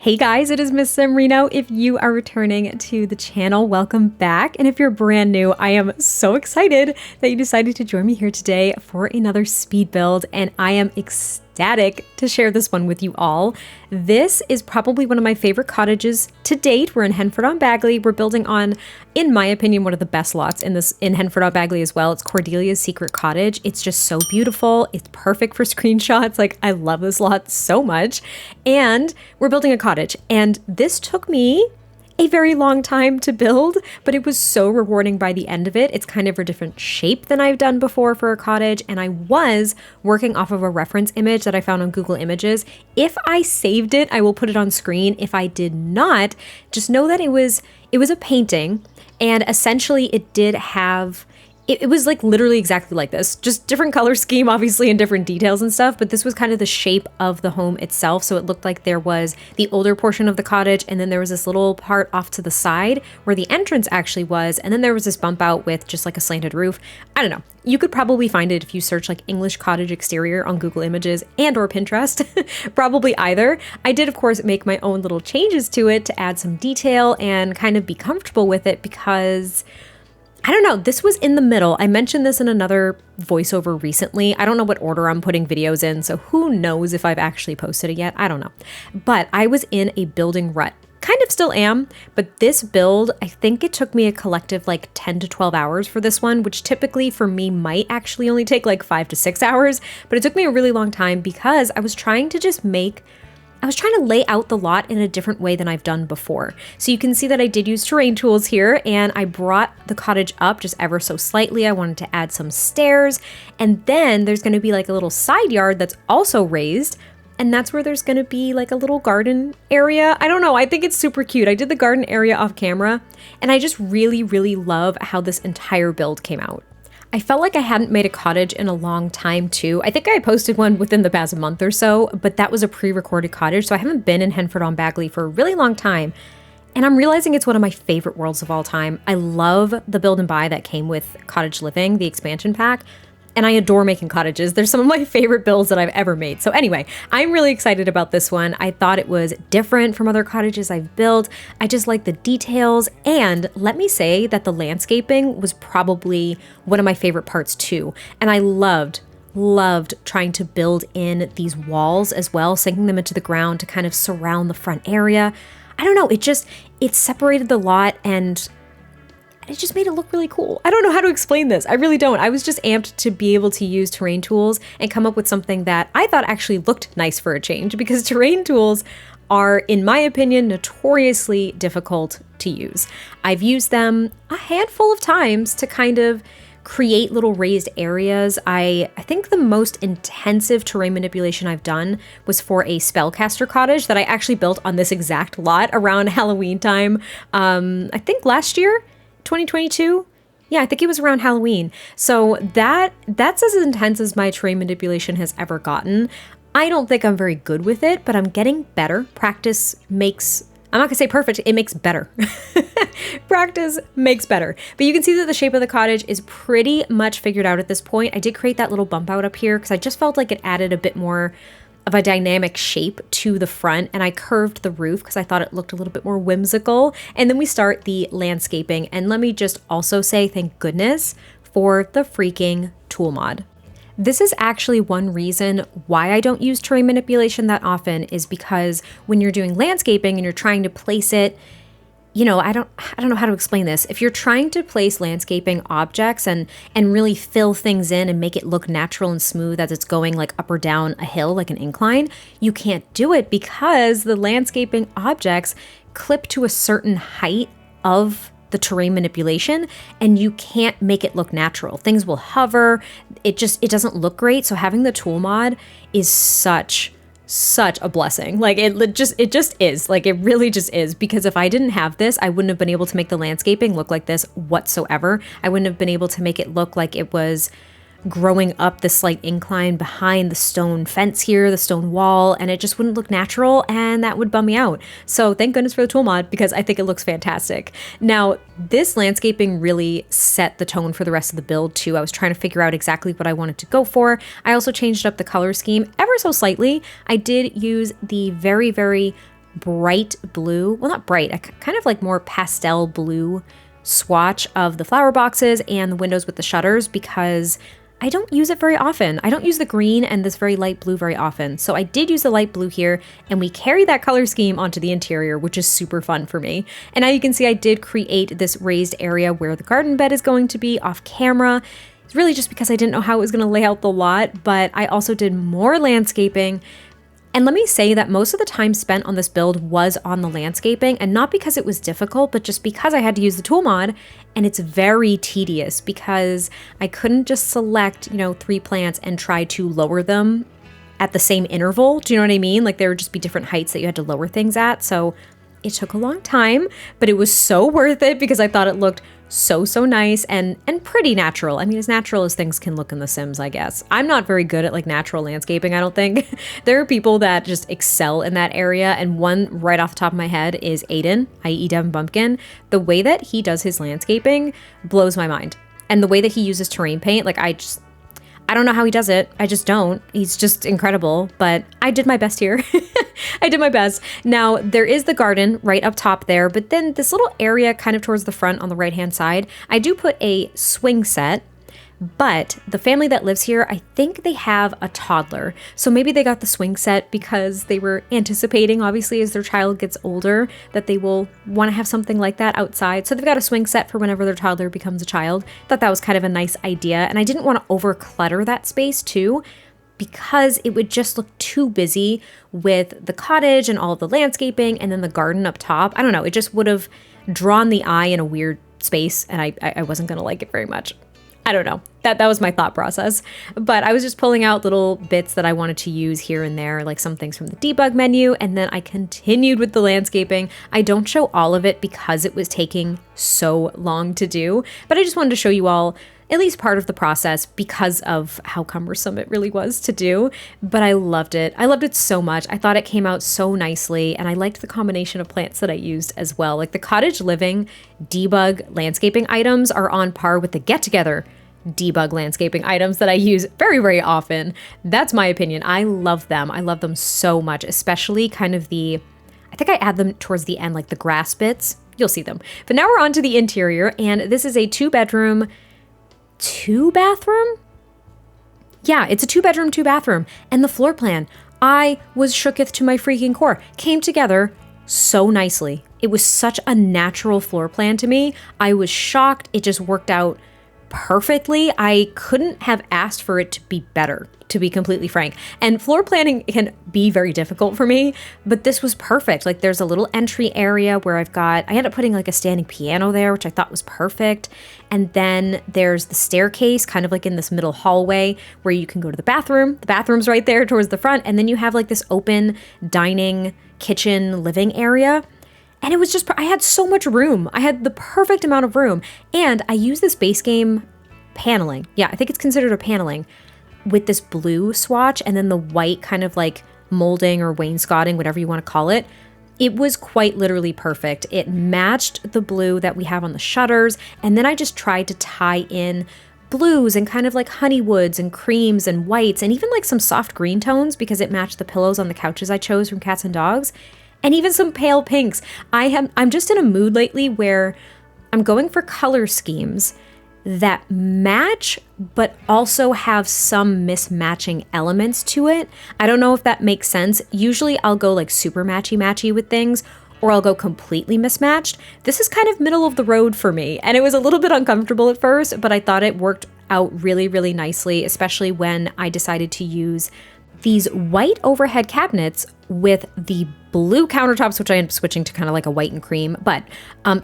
Hey guys, it is MissSimReno. If you are returning to the channel, welcome back. And if you're brand new, I am so excited that you decided to join me here today for another speed build. And I am ecstatic to share this one with you all. This is probably one of my favorite cottages to date. We're in Henford-On-Bagley. We're building on, in my opinion, one of the best lots in Henford-On-Bagley as well. It's Cordelia's secret cottage. It's just so beautiful. It's perfect for screenshots. Like, I love this lot so much. And we're building a cottage. And this took me a very long time to build, but it was so rewarding by the end of it. It's kind of a different shape than I've done before for a cottage, and I was working off of a reference image that I found on Google Images. If I saved it, I will put it on screen. If I did not, just know that it was a painting, and essentially it did have it was like literally exactly like this, just different color scheme, obviously, and different details and stuff, but this was kind of the shape of the home itself. So it looked like there was the older portion of the cottage, and then there was this little part off to the side where the entrance actually was, and then there was this bump out with just like a slanted roof. I don't know. You could probably find it if you search like English cottage exterior on Google Images and or Pinterest, probably either. I did, of course, make my own little changes to it to add some detail and kind of be comfortable with it because I don't know, this was in the middle. I mentioned this in another voiceover recently. I don't know what order I'm putting videos in, so who knows if I've actually posted it yet. I don't know. But I was in a building rut. Kind of still am, but this build, I think it took me a collective like 10 to 12 hours for this one, which typically for me might actually only take like 5 to 6 hours, but it took me a really long time because I was trying to lay out the lot in a different way than I've done before. So you can see that I did use terrain tools here, and I brought the cottage up just ever so slightly. I wanted to add some stairs, and then there's gonna be like a little side yard that's also raised, and that's where there's gonna be like a little garden area. I don't know, I think it's super cute. I did the garden area off camera, and I just really, really love how this entire build came out. I felt like I hadn't made a cottage in a long time too. I think I posted one within the past month or so, but that was a pre-recorded cottage, so I haven't been in Henford-On-Bagley for a really long time. And I'm realizing it's one of my favorite worlds of all time. I love the build and buy that came with Cottage Living, the expansion pack. And I adore making cottages. They're some of my favorite builds that I've ever made. So anyway, I'm really excited about this one. I thought it was different from other cottages I've built. I just like the details. And let me say that the landscaping was probably one of my favorite parts too. And I loved trying to build in these walls as well, sinking them into the ground to kind of surround the front area. I don't know, it separated the lot and it just made it look really cool. I don't know how to explain this. I really don't. I was just amped to be able to use terrain tools and come up with something that I thought actually looked nice for a change, because terrain tools are, in my opinion, notoriously difficult to use. I've used them a handful of times to kind of create little raised areas. I think the most intensive terrain manipulation I've done was for a spellcaster cottage that I actually built on this exact lot around Halloween time. I think last year, 2022? Yeah, I think it was around Halloween. So that's as intense as my terrain manipulation has ever gotten. I don't think I'm very good with it, but I'm getting better. Practice makes, I'm not gonna say perfect, it makes better. Practice makes better. But you can see that the shape of the cottage is pretty much figured out at this point. I did create that little bump out up here because I just felt like it added a bit more of a dynamic shape to the front, and I curved the roof because I thought it looked a little bit more whimsical. And then we start the landscaping, and let me just also say thank goodness for the freaking tool mod. This is actually one reason why I don't use terrain manipulation that often, is because when you're doing landscaping and you're trying to place it, you know, I don't know how to explain this. If you're trying to place landscaping objects and really fill things in and make it look natural and smooth as it's going like up or down a hill, like an incline, you can't do it because the landscaping objects clip to a certain height of the terrain manipulation, and you can't make it look natural. Things will hover. It doesn't look great. So having the tool mod is such a blessing. Like it just is. Like it really just is, because if I didn't have this, I wouldn't have been able to make the landscaping look like this whatsoever. I wouldn't have been able to make it look like it was growing up the slight incline behind the stone fence here, the stone wall, and it just wouldn't look natural, and that would bum me out. So thank goodness for the tool mod, because I think it looks fantastic. Now, this landscaping really set the tone for the rest of the build too. I was trying to figure out exactly what I wanted to go for. I also changed up the color scheme ever so slightly. I did use the very, very bright blue, well, not bright, a kind of like more pastel blue swatch of the flower boxes and the windows with the shutters because I don't use it very often. I don't use the green and this very light blue very often. So I did use the light blue here, and we carry that color scheme onto the interior, which is super fun for me. And now you can see I did create this raised area where the garden bed is going to be off camera. It's really just because I didn't know how it was going to lay out the lot, but I also did more landscaping. And let me say that most of the time spent on this build was on the landscaping, and not because it was difficult, but just because I had to use the tool mod, and it's very tedious because I couldn't just select, 3 plants and try to lower them at the same interval. Do you know what I mean? Like there would just be different heights that you had to lower things at. So it took a long time, but it was so worth it because I thought it looked so nice and pretty natural. I mean, as natural as things can look in The Sims, I guess. I'm not very good at like natural landscaping, I don't think. There are people that just excel in that area, and one right off the top of my head is Aiden, i.e. Devin Bumpkin. The way that he does his landscaping blows my mind. And the way that he uses terrain paint, like I don't know how he does it. I just don't. He's just incredible, but I did my best here. I did my best. Now, there is the garden right up top there, but then this little area kind of towards the front on the right-hand side, I do put a swing set, but the family that lives here, I think they have a toddler. So maybe they got the swing set because they were anticipating, obviously, as their child gets older, that they will want to have something like that outside. So they've got a swing set for whenever their toddler becomes a child. Thought that was kind of a nice idea. And I didn't want to over clutter that space too, because it would just look too busy with the cottage and all of the landscaping and then the garden up top. I don't know. It just would have drawn the eye in a weird space, and I wasn't going to like it very much. I don't know. That was my thought process. But I was just pulling out little bits that I wanted to use here and there, like some things from the debug menu, and then I continued with the landscaping. I don't show all of it because it was taking so long to do, but I just wanted to show you all at least part of the process because of how cumbersome it really was to do. But I loved it. I loved it so much. I thought it came out so nicely, and I liked the combination of plants that I used as well. Like the cottage living debug landscaping items are on par with the get-together debug landscaping items that I use very often. That's my opinion. I love them. I love them so much, especially kind of I think I add them towards the end, like the grass bits. You'll see them. But now we're on to the interior, and this is a 2-bedroom, 2-bathroom? Yeah, it's a 2-bedroom, 2-bathroom. And the floor plan, I was shooketh to my freaking core. Came together so nicely. It was such a natural floor plan to me. I was shocked. It just worked out perfectly. I couldn't have asked for it to be better, to be completely frank. And floor planning can be very difficult for me, but this was perfect. Like there's a little entry area where I ended up putting like a standing piano there, which I thought was perfect. And then there's the staircase kind of like in this middle hallway where you can go to the bathroom. The bathroom's right there towards the front. And then you have like this open dining, kitchen, living area. And it was just, I had so much room. I had the perfect amount of room. And I used this base game paneling. Yeah, I think it's considered a paneling with this blue swatch and then the white kind of like molding or wainscoting, whatever you want to call it. It was quite literally perfect. It matched the blue that we have on the shutters. And then I just tried to tie in blues and kind of like honeywoods and creams and whites and even like some soft green tones because it matched the pillows on the couches I chose from Cats and Dogs. And even some pale pinks. I'm just in a mood lately where I'm going for color schemes that match, but also have some mismatching elements to it. I don't know if that makes sense. Usually I'll go like super matchy-matchy with things, or I'll go completely mismatched. This is kind of middle of the road for me, and it was a little bit uncomfortable at first, but I thought it worked out really nicely, especially when I decided to use these white overhead cabinets with the blue countertops, which I ended up switching to kind of like a white and cream, but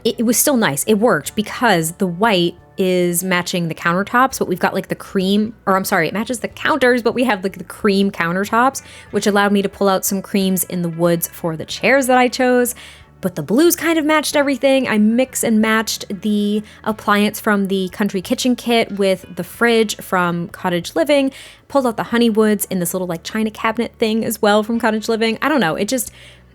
it was still nice. It worked because the white is matching the countertops, but we've got like the cream, it matches the counters, but we have like the cream countertops, which allowed me to pull out some creams in the woods for the chairs that I chose. But the blues kind of matched everything. I mix and matched the appliance from the country kitchen kit with the fridge from Cottage Living, pulled out the honeywoods in this little like china cabinet thing as well from Cottage Living. I don't know,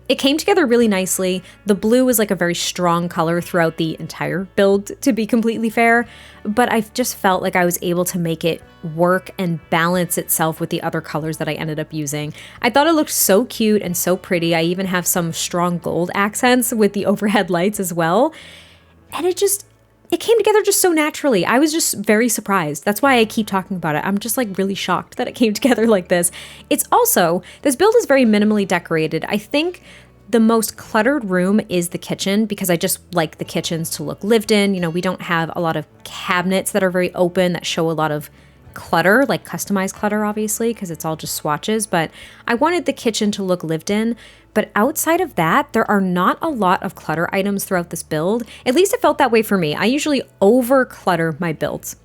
It came together really nicely. The blue was like a very strong color throughout the entire build, to be completely fair, but I just felt like I was able to make it work and balance itself with the other colors that I ended up using. I thought it looked so cute and so pretty. I even have some strong gold accents with the overhead lights as well. And it came together just so naturally. I was just very surprised. That's why I keep talking about it. I'm just like really shocked that it came together like this. It's also, this build is very minimally decorated. I think the most cluttered room is the kitchen because I just like the kitchens to look lived in. You know, we don't have a lot of cabinets that are very open that show a lot of clutter, like customized clutter, obviously, because it's all just swatches, but I wanted the kitchen to look lived in. But outside of that, there are not a lot of clutter items throughout this build. At least it felt that way for me. I usually over clutter my builds.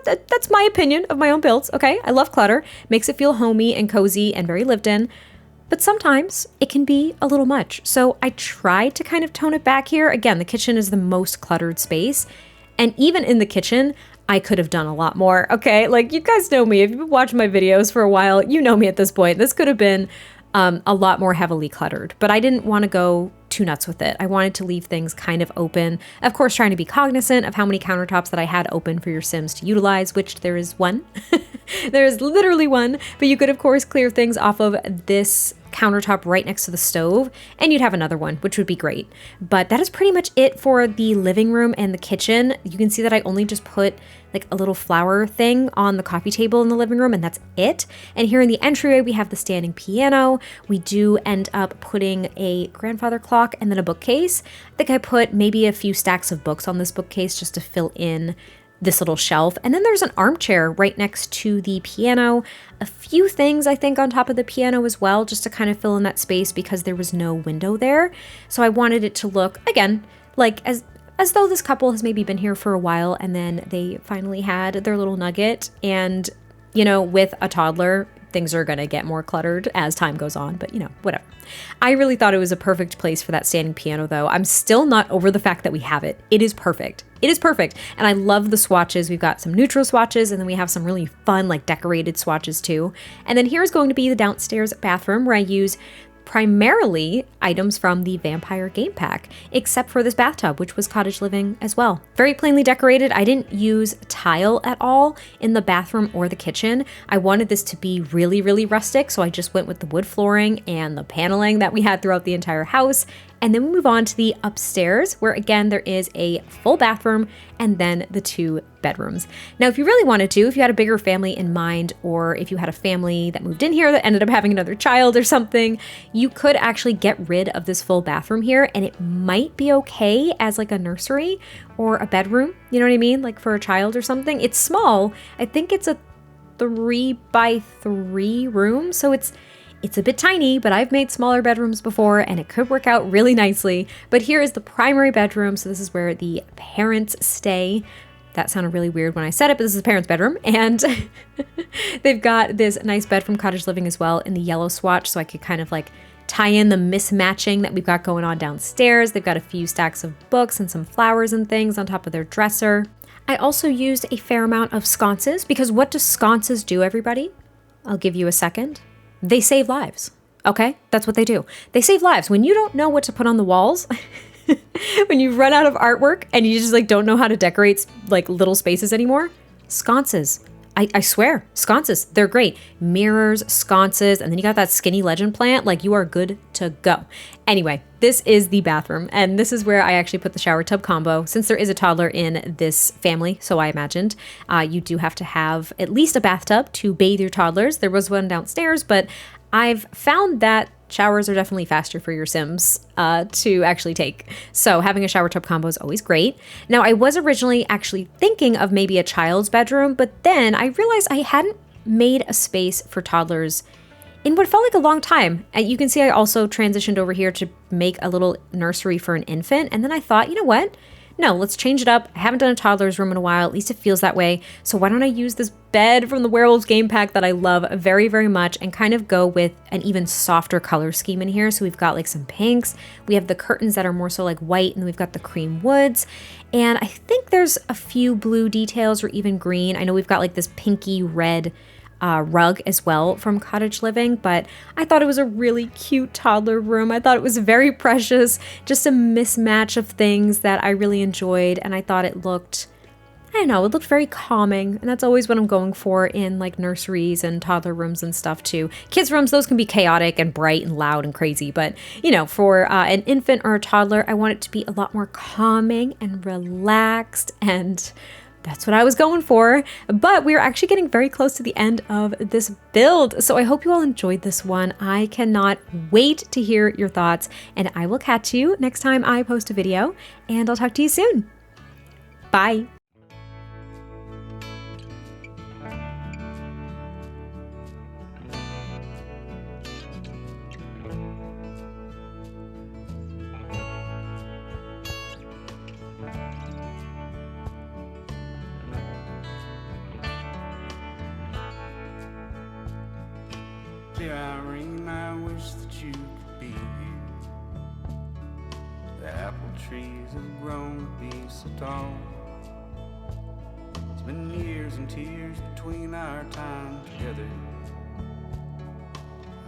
That's my opinion of my own builds, okay? I love clutter. Makes it feel homey and cozy and very lived in. But sometimes it can be a little much. So I tried to kind of tone it back here. Again, the kitchen is the most cluttered space. And even in the kitchen, I could have done a lot more, okay? Like, you guys know me. If you've been watching my videos for a while, you know me at this point. This could have been a lot more heavily cluttered, but I didn't want to go too nuts with it. I wanted to leave things kind of open. Of course, trying to be cognizant of how many countertops that I had open for your Sims to utilize, which there is one. There is literally one, but you could, of course, clear things off of this countertop right next to the stove, and you'd have another one, which would be great. But that is pretty much it for the living room and the kitchen. You can see that I only just put like a little flower thing on the coffee table in the living room, and that's it. And here in the entryway, we have the standing piano. We do end up putting a grandfather clock and then a bookcase. I think I put maybe a few stacks of books on this bookcase just to fill in this little shelf. And then there's an armchair right next to the piano. A few things, I think, on top of the piano as well, just to kind of fill in that space because there was no window there. So I wanted it to look, again, like as though this couple has maybe been here for a while and then they finally had their little nugget. And, you know, with a toddler, things are going to get more cluttered as time goes on, but you know, whatever. I really thought it was a perfect place for that standing piano, though. I'm still not over the fact that we have it. It is perfect. It is perfect. And I love the swatches. We've got some neutral swatches, and then we have some really fun, like decorated swatches too. And then here's going to be the downstairs bathroom where I use primarily items from the Vampire game pack, except for this bathtub, which was cottage living as well. Very plainly decorated. I didn't use tile at all in the bathroom or the kitchen. I wanted this to be really, really rustic, so I just went with the wood flooring and the paneling that we had throughout the entire house. And then we move on to the upstairs, where again, there is a full bathroom and then the 2 bedrooms. Now, if you really wanted to, if you had a bigger family in mind, or if you had a family that moved in here that ended up having another child or something, you could actually get rid of this full bathroom here, and it might be okay as like a nursery or a bedroom, you know what I mean? Like for a child or something. It's small. I think it's a 3x3 room, so it's a bit tiny, but I've made smaller bedrooms before and it could work out really nicely. But here is the primary bedroom. So this is where the parents stay. That sounded really weird when I said it, but this is the parents' bedroom. And they've got this nice bed from Cottage Living as well in the yellow swatch. So I could kind of like tie in the mismatching that we've got going on downstairs. They've got a few stacks of books and some flowers and things on top of their dresser. I also used a fair amount of sconces because what do sconces do, everybody? I'll give you a second. They save lives, okay? That's what they do. They save lives. When you don't know what to put on the walls, when you run out of artwork and you just like don't know how to decorate like little spaces anymore, sconces. I swear, sconces, they're great. Mirrors, sconces, and then you got that skinny legend plant, like you are good to go. Anyway, this is the bathroom, and this is where I actually put the shower tub combo. Since there is a toddler in this family, so I imagined, you do have to have at least a bathtub to bathe your toddlers. There was one downstairs, but I've found that showers are definitely faster for your Sims to actually take. So having a shower tub combo is always great. Now, I was originally actually thinking of maybe a child's bedroom, but then I realized I hadn't made a space for toddlers in what felt like a long time. And you can see I also transitioned over here to make a little nursery for an infant. And then I thought, you know what? No, let's change it up. I haven't done a toddler's room in a while. At least it feels that way. So why don't I use this bed from the Werewolves game pack that I love very, very much and kind of go with an even softer color scheme in here. So we've got like some pinks. We have the curtains that are more so like white, and then we've got the cream woods. And I think there's a few blue details or even green. I know we've got like this pinky red rug as well from Cottage Living, but I thought it was a really cute toddler room. I thought it was very precious, just a mismatch of things that I really enjoyed, and I thought it looked, I don't know, it looked very calming, and that's always what I'm going for in like nurseries and toddler rooms and stuff too. Kids rooms, those can be chaotic and bright and loud and crazy, but you know, for an infant or a toddler, I want it to be a lot more calming and relaxed, and that's what I was going for. But we're actually getting very close to the end of this build, so I hope you all enjoyed this one. I cannot wait to hear your thoughts, and I will catch you next time I post a video, and I'll talk to you soon. Bye. Dear Irene, I wish that you could be here. The apple trees have grown to be so tall. It's been years and tears between our time together.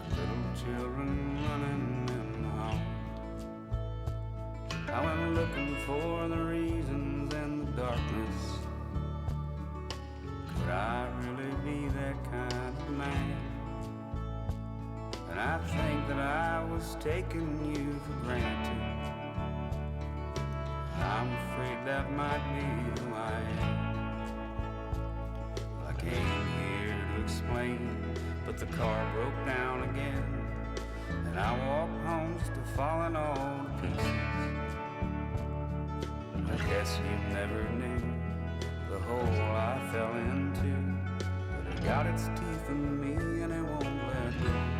Little children running in the hall. I went looking for the reasons in the darkness. Could I really be that kind of man? And I think that I was taking you for granted. I'm afraid that might be who I am. I came here to explain, but the car broke down again, and I walked home just to falling all to pieces. I guess you never knew the hole I fell into, but it got its teeth in me and it won't let go.